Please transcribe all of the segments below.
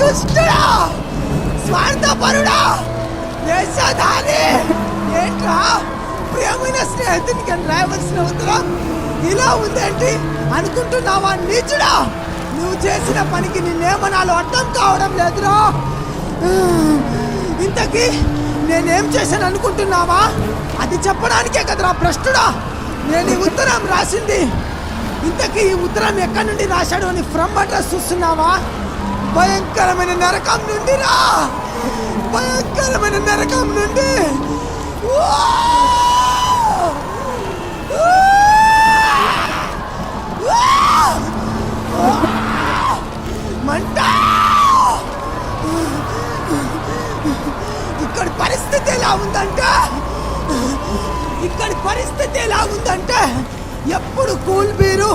దుష్టుడా, స్వార్థపరుడా, వేషధారి! ఏంట్రా ప్రియమైన స్నేహితునికి అని రాయవలసిన ఉత్తరం ఇలా ఉందేంటి అనుకుంటున్నావా నీచుడా? నువ్వు చేసిన పనికి నిన్నేమనాలో అర్థం కావడం లేదురా. ఇంతకీ నేనేం చేశాను అనుకుంటున్నావా? అది చెప్పడానికే కదరా భ్రష్టుడా నేను ఈ ఉత్తరం రాసింది. ఇంతకీ ఈ ఉత్తరం ఎక్కడి నుండి రాశాడు అని ఫ్రమ్ అడ్రస్ చూస్తున్నావా? భయంకరమైన నరకం నుండి రా, భయంకరమైన నరకం నుండి. మంట! ఇక్కడి పరిస్థితి ఎలా ఉందంటే ఎప్పుడు కూల్ బీరు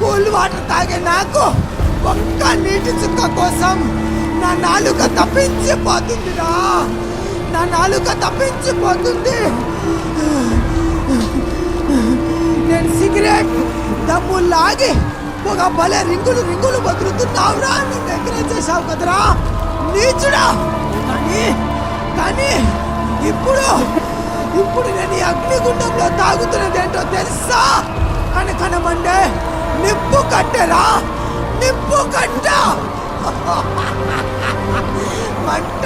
కూల్ వాటర్ తాగే నాకు ఒక్క నీటి చుక్క కోసం నా నాలుక తప్పించిపోతుందిరా, నా నాలుక తప్పించిపోతుంది. నేను సిగరెట్ దమ్ము లాగి ఒక భలే రింగులు వదులుతున్నావురా అని దగ్గర చేసావు కదరా నీచుడా. కానీ ఇప్పుడు నేను ఈ అగ్నిగుండంలో తాగుతున్నదేంటో తెలుసా? కనకనమండే నిప్పు కట్టెరా, నిప్పు కట్ట మంట.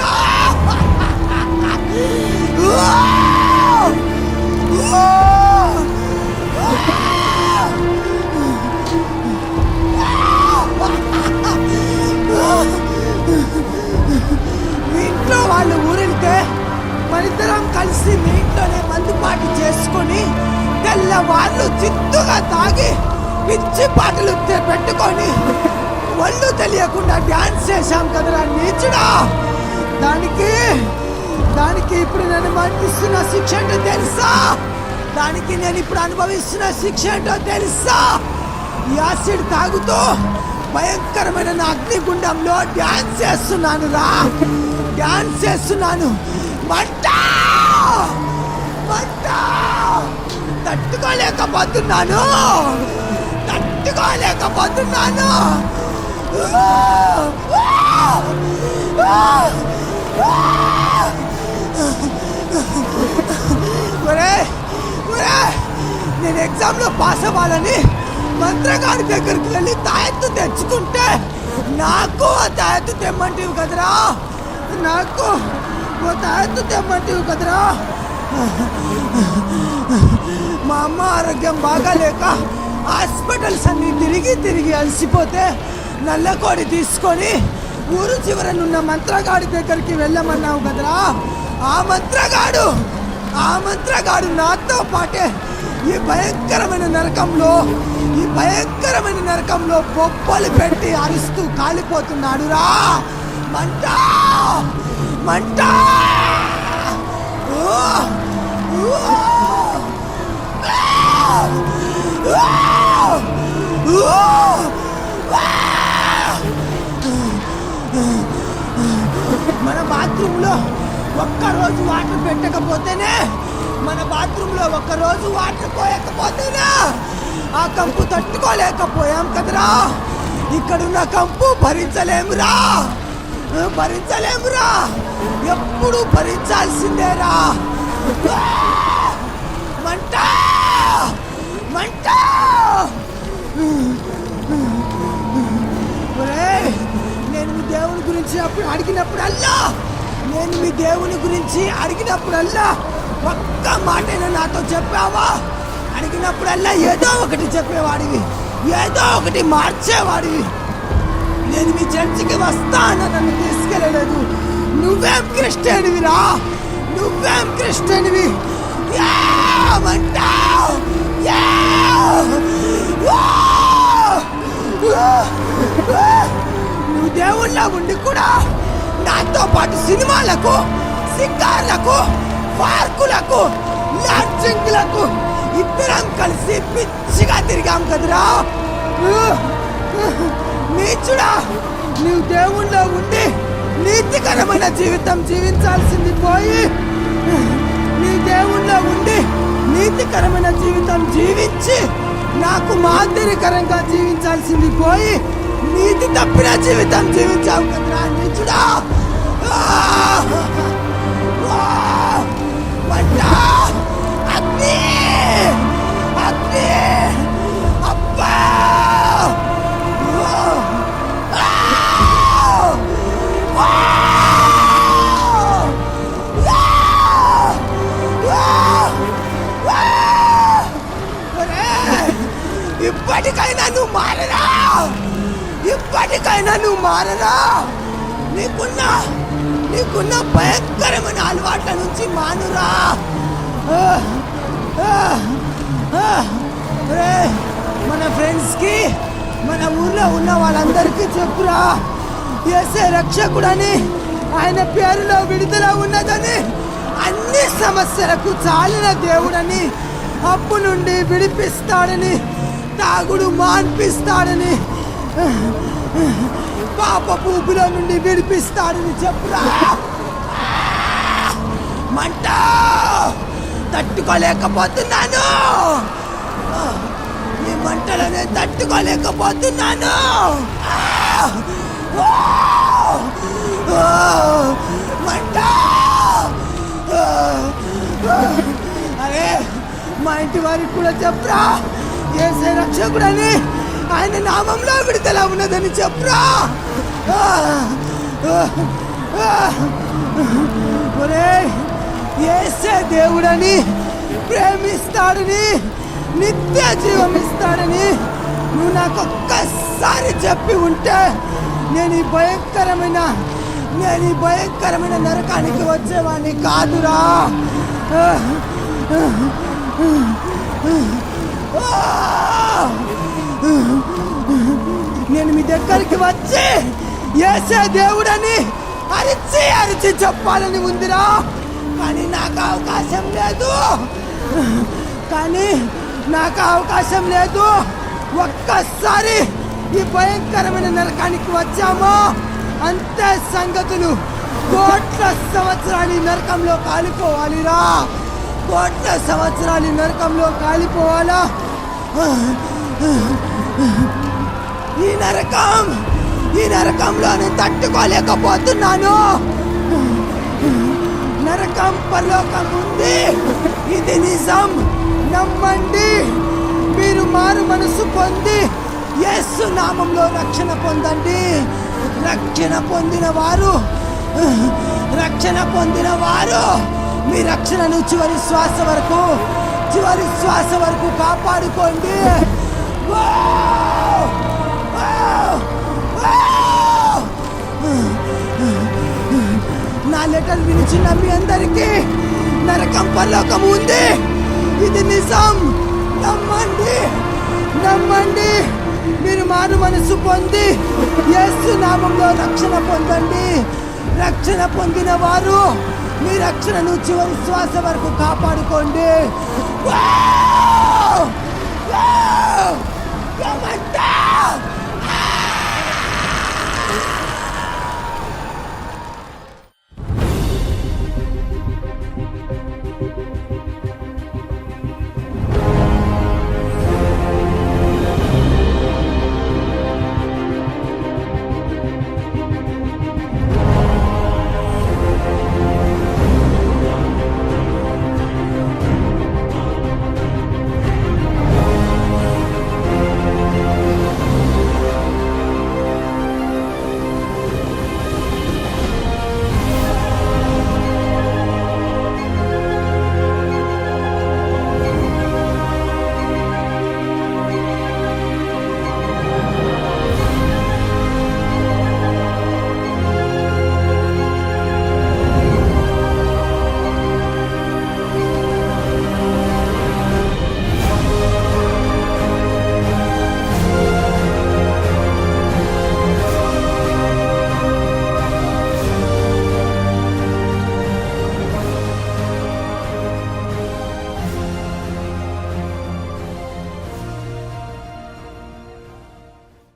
మీ ఇంట్లో వాళ్ళు ఊరెళ్తే మనిద్దరం కలిసి మీ ఇంట్లోనే మందుపాటు చేసుకొని తెల్లవాళ్ళు చిత్తుగా తాగి పిచ్చి పాటలు పెట్టుకొని ఒళ్ళు తెలియకుండా డ్యాన్స్ చేశాం కదరా నీచుడా. దానికి ఇప్పుడు నేను అనుభవిస్తున్న శిక్ష ఏంటో తెలుసా? యాసిడ్ తాగుతూ భయంకరమైన నా అగ్నిగుండంలో డ్యాన్స్ చేస్తున్నాను. మంట తట్టుకోలేకపోతున్నాను. నేను ఎగ్జామ్లో పాస్ అవ్వాలని మంత్రగాడి దగ్గరికి వెళ్ళి తాయెత్తు తెచ్చుకుంటే నాకు ఆ తాయెత్తు తెమ్మంటివి కదరా. మా అమ్మ ఆరోగ్యం బాగాలేక హాస్పిటల్స్ అన్ని తిరిగి అలసిపోతే నల్లకోడి తీసుకొని ఊరు చివరనున్న మంత్రగాడి దగ్గరికి వెళ్ళమన్నావు కదరా. ఆ మంత్రగాడు నాతో పాటే ఈ భయంకరమైన నరకంలో బొబ్బలు పెట్టి అరుస్తూ కాలిపోతున్నాడు రా. మంట మన బాత్రూంలో ఒక్కరోజు వాటర్ పెట్టకపోతేనే, వాటర్ పోయకపోతేనే ఆ కంపు తట్టుకోలేకపోయాం కదరా. ఇక్కడున్న కంపు భరించలేమురా, ఎప్పుడు భరించాల్సిందేరా. మంట నేను మీ దేవుని గురించి అడిగినప్పుడల్లా ఒక్క మాటైనా నాతో చెప్పావా? అడిగినప్పుడల్లా ఏదో ఒకటి చెప్పేవాడివి, ఏదో ఒకటి మార్చేవాడివి. నేను మీ చర్చికి వస్తా అన్న నన్ను తీసుకెళ్ళలేదు. నువ్వేం క్రిస్టియన్వి? నువ్వు దేవుళ్ళ ఉండి కూడా నాతో పాటు సినిమాలకు, సిగార్లకు, పార్కులకు, లాడ్జింగ్లకు ఇద్దరం కలిసి పిచ్చిగా తిరిగాం కదరా. నీచుడా, నువ్వు దేవుళ్ళో ఉండి నీతికరమైన జీవితం జీవించాల్సింది పోయి, జీవించి నాకు మాదిరికరంగా జీవించాల్సింది పోయి నీతి తప్పిన జీవితం జీవించావు కదరా నీచుడా. మంట, అగ్ని, అగ్ని, అబ్బా! ఇప్పటికైనా నువ్వు మారరా, ఇప్పటికైనా నువ్వు మారరా. నీకున్న భయంకరమైన అలవాట్ల నుంచి మానురా. మన ఫ్రెండ్స్కి, మన ఊర్లో ఉన్న వాళ్ళందరికీ చెప్పురా, యేసే రక్షకుడని, ఆయన పేరులో విడుదల ఉన్నదని, అన్ని సమస్యలకు చాలిన దేవుడని, అప్పు నుండి విడిపిస్తాడని, తాగుడు మాన్పిస్తాడని, పాపపు ఊపిలో నుండి విడిపిస్తాడని చెప్పురా. మంట, తట్టుకోలేకపోతున్నాను, ఈ మంటలోనే తట్టుకోలేకపోతున్నాను. మంట, అరే మా ఇంటి వారికి కూడా చెప్పురా, యేసే రక్షకుడని, ఆయన నామంలో విడుదల ఉన్నదని చెప్పురా. యేసే దేవుడని, ప్రేమిస్తాడని, నిత్య జీవం ఇస్తాడని నువ్వు నాకు ఒక్కసారి చెప్పి ఉంటే నేను ఈ భయంకరమైన నరకానికి వచ్చేవాడిని కాదురా. నేను మీ దగ్గరికి వచ్చి యేసే దేవుడని అరిచి చెప్పాలని ఉందిరా, కానీ నాకు అవకాశం లేదు. ఒక్కసారి ఈ భయంకరమైన నరకానికి వచ్చామో అంతే సంగతులు. కోట్ల సంవత్సరాలు ఈ నరకంలో కాలిపోవాలిరా, కోట్ల సంవత్సరాలు ఈ నరకంలో కాలిపోవాలా. ఈ నరకంలో నేను తట్టుకోలేకపోతున్నాను. నరకం పరలోకం ఉంది, ఇది నిజం. నమ్మండి, మీరు మారు మనసు పొంది యేసు నామంలో రక్షణ పొందండి. రక్షణ పొందిన వారు మీ రక్షణను చివరి శ్వాస వరకు కాపాడుకోండి. నా లెటర్ వినిచిన మీ అందరికీ నరకం పరలోకం ఉంది, ఇది నిజం. నమ్మండి, మీరు మారు మనసు పొంది యేసు నామంలో రక్షణ పొందండి. రక్షణ పొందిన వారు మీ రక్షణను చివరి శ్వాస వరకు కాపాడుకోండి.